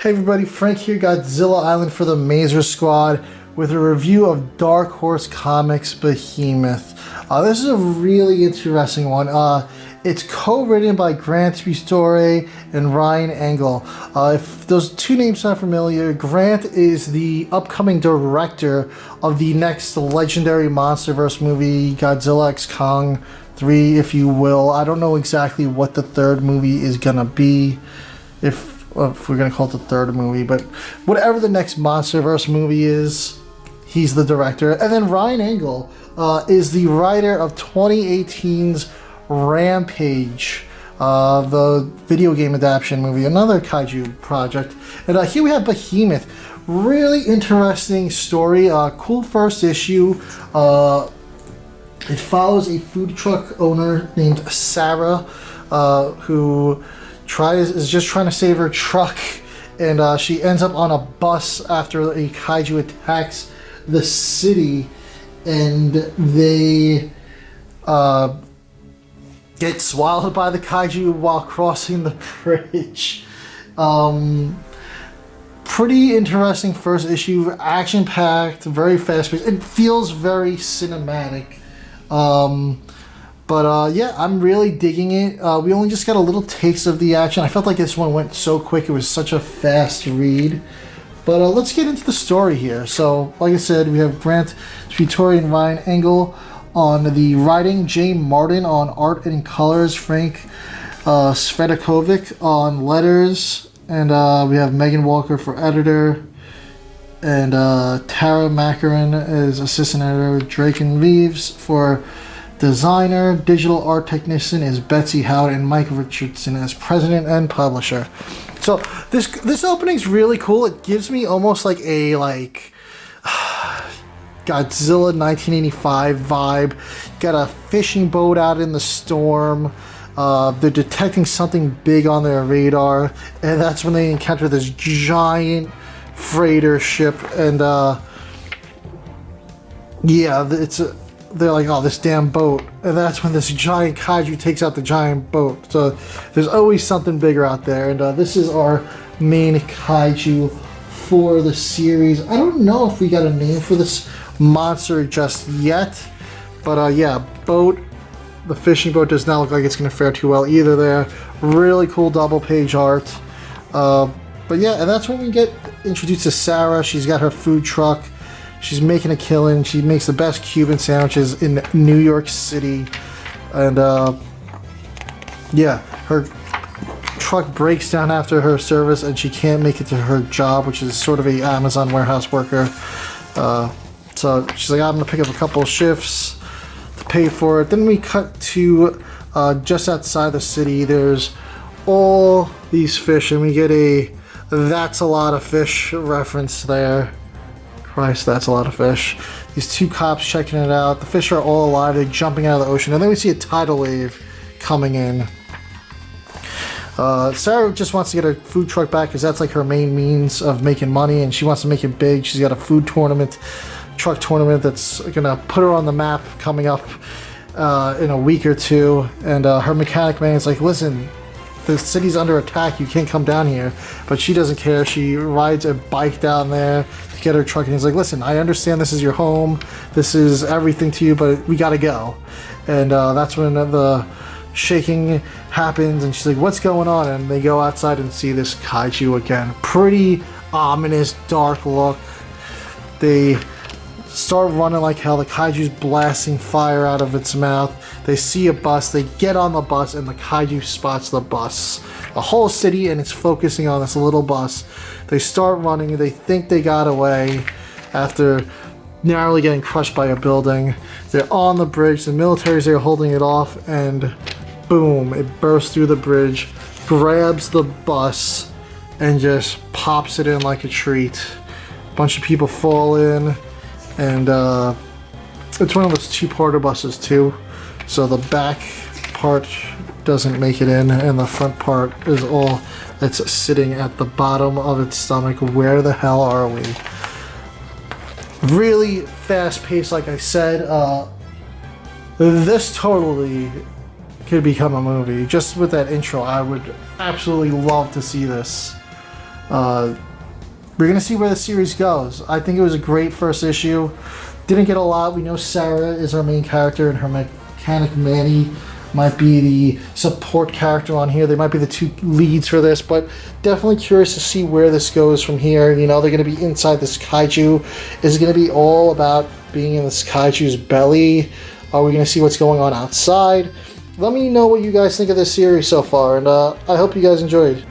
Hey everybody, Frank here, Godzilla Island for the Mazer Squad with a review of Dark Horse Comics' Behemoth. This is a really interesting one. It's co-written by Grant Sputore and Ryan Engle. If those two names sound familiar, Grant is the upcoming director of the next legendary Monsterverse movie, Godzilla x Kong 3, if you will. I don't know exactly what the third movie is gonna be, if we're gonna call it the third movie, but whatever the next Monsterverse movie is, he's the director. And then Ryan Engle is the writer of 2018's Rampage, the video game adaptation movie, another kaiju project. And here we have Behemoth. Really interesting story. Cool first issue. It follows a food truck owner named Sarah, who is just trying to save her truck, and she ends up on a bus after a kaiju attacks the city, and they get swallowed by the kaiju while crossing the bridge. Pretty interesting first issue, action-packed, very fast-paced. It feels very cinematic. But yeah, I'm really digging it. We only just got a little taste of the action. I felt like this one went so quick. It was such a fast read. But let's get into the story here. So, like I said, we have Grant Sputore and Ryan Engle on the writing, Jay Martin on art and colors, Frank Svetkovic on letters, and we have Megan Walker for editor, and Tara Macaron is assistant editor, Drake and Reeves for designer. Digital art technician is Betsy Howard, and Mike Richardson as president and publisher. So this opening's really cool. It gives me almost like a Godzilla 1985 vibe. Got a fishing boat out in the storm. They're detecting something big on their radar, and that's when they encounter this giant freighter ship. And yeah, they're like, oh, this damn boat. And that's when this giant kaiju takes out the giant boat. So there's always something bigger out there. And this is our main kaiju for the series. I don't know if we got a name for this monster just yet. But yeah, boat. The fishing boat does not look like it's going to fare too well either there. Really cool double page art. But yeah, and that's when we get introduced to Sarah. She's got her food truck. She's making a killing. She makes the best Cuban sandwiches in New York City. And yeah, her truck breaks down after her service and she can't make it to her job, which is sort of a Amazon warehouse worker. So she's like, I'm gonna pick up a couple of shifts to pay for it. Then we cut to just outside the city. There's all these fish, and we get a "that's a lot of fish" reference there. Christ, that's a lot of fish. These two cops checking it out. The fish are all alive. They're jumping out of the ocean. And then we see a tidal wave coming in. Sarah just wants to get her food truck back because that's like her main means of making money, and she wants to make it big. She's got a food tournament, truck tournament that's going to put her on the map coming up in a week or two. And her mechanic man is like, listen, the city's under attack. You can't come down here. But she doesn't care. She rides a bike down there to get her truck, and he's like, listen, I understand this is your home. This is everything to you, but we gotta go. And that's when the shaking happens, and she's like, what's going on? And they go outside and see this kaiju again. Pretty ominous, dark look. They start running like hell. The kaiju's blasting fire out of its mouth. They see a bus, they get on the bus, and the kaiju spots the bus. The whole city, and it's focusing on this little bus. They start running, they think they got away after narrowly getting crushed by a building. They're on the bridge, the military's there holding it off, and boom, it bursts through the bridge, grabs the bus, and just pops it in like a treat. A bunch of people fall in, and it's one of those two-parter buses too. So the back part doesn't make it in, and the front part is all that's sitting at the bottom of its stomach. Where the hell are we? Really fast-paced, like I said. This totally could become a movie. Just with that intro, I would absolutely love to see this. We're going to see where the series goes. I think it was a great first issue. Didn't get a lot. We know Sarah is our main character, and her mechanic Manny might be the support character on here. They might be the two leads for this, but definitely curious to see where this goes from here. You know, they're going to be inside this kaiju. Is it going to be all about being in this kaiju's belly? Are we going to see what's going on outside? Let me know what you guys think of this series so far, and I hope you guys enjoyed.